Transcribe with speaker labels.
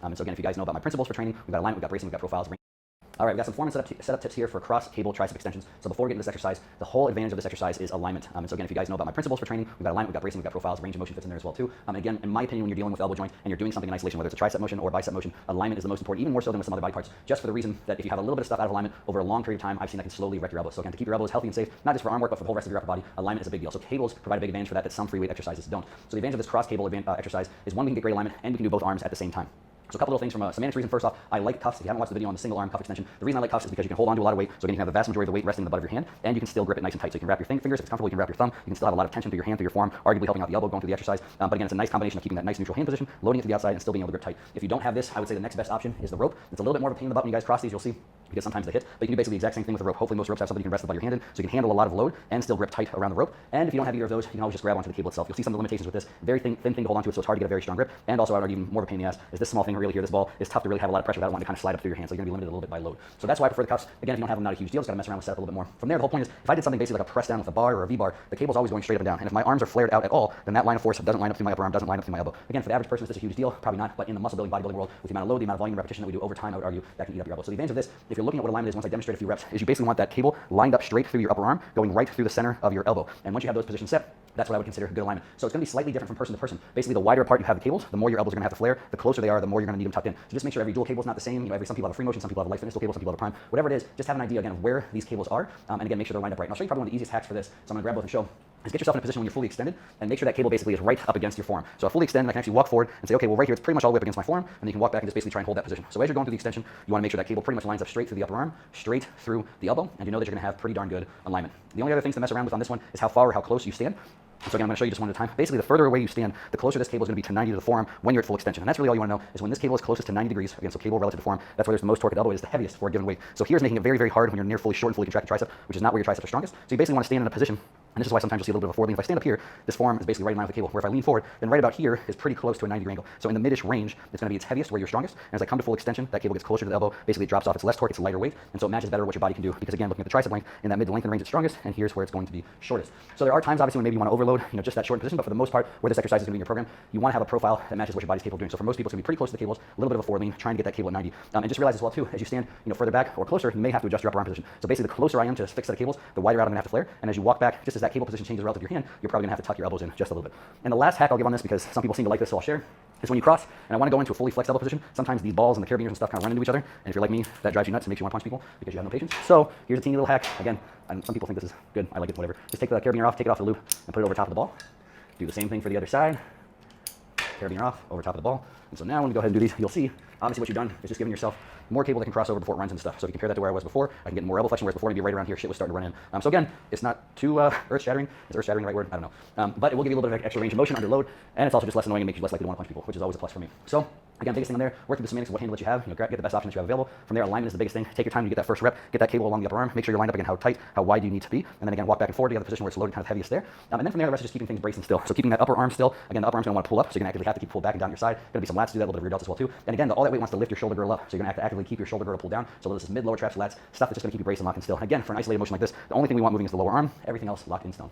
Speaker 1: And so again, if you guys know about my principles for training, we've got alignment, we've got bracing, we've got profiles. All right, we've got some form and setup tips here for cross cable tricep extensions. So before we get into this exercise, the whole advantage of this exercise is alignment. And so again, if you guys know about my principles for training, we've got alignment, we've got bracing, we've got profiles, range of motion fits in there as well too. And again, in my opinion, when you're dealing with elbow joint and you're doing something in isolation, whether it's a tricep motion or bicep motion, alignment is the most important, even more so than with some other body parts, just for the reason that if you have a little bit of stuff out of alignment over a long period of time, I've seen that can slowly wreck your elbows. So again, to keep your elbows healthy and safe, not just for arm work, but for the whole rest of your upper body, alignment is a big deal. So cables provide a big advantage for that some free weight exercises don't. So the advantage of this cross cable exercise is one, we can get great alignment and we can do both arms at the same time. So a couple little things from a semantics reason. First off, I like cuffs. If you haven't watched the video on the single arm cuff extension, the reason I like cuffs is because you can hold on to a lot of weight. So again, you can have the vast majority of the weight resting in the butt of your hand, and you can still grip it nice and tight. So you can wrap your fingers if it's comfortable. You can wrap your thumb. You can still have a lot of tension through your hand, through your forearm, arguably helping out the elbow going through the exercise. But again, it's a nice combination of keeping that nice neutral hand position, loading it to the outside, and still being able to grip tight. If you don't have this, I would say the next best option is the rope. It's a little bit more of a pain in the butt when you guys cross these. You'll see, because sometimes they hit, but you can do basically the exact same thing with a rope. Hopefully most ropes have something you can rest the butt of your hand in, so you can handle a lot of load and still grip tight around the rope. And if you don't have either of those, you can always just grab onto the cable itself. You'll see some of the limitations with this. Very thin thing to hold onto it, so it's hard to get a very strong grip. And also, I would argue even more of a pain in the ass is this small thing really here. This ball is tough to really have a lot of pressure without wanting to kind of slide up through your hand, so you're going to be limited a little bit by load. So that's why I prefer the cuffs. Again, if you don't have them, not a huge deal. Just got to mess around with setup a little bit more. From there, the whole point is, if I did something basically like a press down with a bar or a V-bar, the cable's always going straight up and down. And if my arms are flared out at all, then that line of force doesn't line up through my upper arm, doesn't line up through my elbow. Again, for the average person, is this a huge deal? Probably not. But in the muscle building, bodybuilding world, with the amount of load, the amount of volume, repetition that we do over time, I would argue that can eat up your elbow. So the advantage of this, if you're looking at what alignment is, once I demonstrate a few reps, is you basically want that cable lined up straight through your upper arm, going right through the center of your elbow. And once you have those positions set, that's what I would consider good alignment. So it's going to be slightly different from person to person. Basically, the wider apart you have the cables, the more your elbows are going to have to flare. The closer they are, the more you're going to need them tucked in. So just make sure every dual cable is not the same. You know, some people have a free motion, some people have a light fitness dual cable, some people have a prime. Whatever it is, just have an idea again of where these cables are, and again, make sure they're lined up right. And I'll show you probably one of the easiest hacks for this. So I'm going to grab both and show. Is get yourself in a position when you're fully extended and make sure that cable basically is right up against your forearm. So I fully extend and I can actually walk forward and say, okay, well right here it's pretty much all the way up against my forearm, and then you can walk back and just basically try and hold that position. So as you're going through the extension, you want to make sure that cable pretty much lines up straight through the upper arm, straight through the elbow, and you know that you're going to have pretty darn good alignment. The only other things to mess around with on this one is how far or how close you stand. So again, I'm going to show you just one at a time. Basically, the further away you stand, the closer this cable is going to be to 90 to the forearm when you're at full extension. And that's really all you want to know is when this cable is closest to 90 degrees, again, so cable relative to forearm, that's where there's the most torque at elbow, it is the heaviest for a given weight. So here's making it very, very hard when you're near fully short and fully contracted tricep, which is not where your triceps are strongest. So you basically want to stand in a position, and this is why sometimes you'll see a little bit of a forward lean. If I stand up here, this forearm is basically right in line with the cable, where if I lean forward, then right about here is pretty close to a 90-degree angle. So in the mid-ish range, it's going to be its heaviest where you're strongest. And as I come to full extension, that cable gets closer to the elbow, basically it drops off, it's less torque, it's lighter weight, and so it matches better what your body can do. Because again, looking at the tricep length, in that mid to lengthen range, it's strongest, and here's where it's going to be shortest. So there are times, obviously, when maybe you want to overload, just that short position, but for the most part, where this exercise is going to be in your program, you want to have a profile that matches what your body's capable of doing. So for most people, it's going to be pretty close to the cables, a little bit of a forward lean, trying to get that cable at 90. And just realize as well too, as you stand, further back or closer, you may have to adjust your upper arm position. So basically, the closer I am to a fixed set of cables, the wider out I'm going to have to flare. And as you walk back, just as that cable position changes relative to your hand, you're probably going to have to tuck your elbows in just a little bit. And the last hack I'll give on this, because some people seem to like this, so I'll share, is when you cross, and I want to go into a fully flexed elbow position, sometimes these balls and the carabiners and stuff kind of run into each other, and if you're like me, that drives you nuts and makes you want to punch people because you have no patience. So here's a teeny little hack. Again, and some people think this is good. I like it, whatever. Just take the carabiner off, take it off the loop, and put it over top of the ball. Do the same thing for the other side. Carabiner off, over top of the ball. And so now when we go ahead and do these, you'll see, obviously what you've done is just giving yourself more cable that can cross over before it runs and stuff. So if you compare that to where I was before, I can get more elbow flexion, whereas before maybe right around here, shit was starting to run in. So again, it's not too earth-shattering. Is earth-shattering the right word? I don't know. But it will give you a little bit of extra range of motion under load, and it's also just less annoying and makes you less likely to want to punch people, which is always a plus for me. So again, biggest thing on there, work through the semantics of what handle that you have, get the best option that you have available. From there, alignment is the biggest thing. Take your time to get that first rep, get that cable along the upper arm, make sure you're lined up again, how tight, how wide do you need to be, and then again, walk back and forward to the other position where it's loaded kind of heaviest there. And then from there, the rest is just keeping things braced and still. So keeping that upper arm still. Again, the upper arm's going to want to pull up, so you're going to actively have to keep pulled back and down your side. Going to be some lats to do that, a little bit of rear delts as well too. And again, all that weight wants to lift your shoulder girdle up, so you're going to have to actively keep your shoulder girdle pulled down. So this is mid, lower traps, lats, stuff that's just going to keep you braced and locked in still. Again, for an isolated motion like this, the only thing we want moving is the lower arm, everything else locked in stone.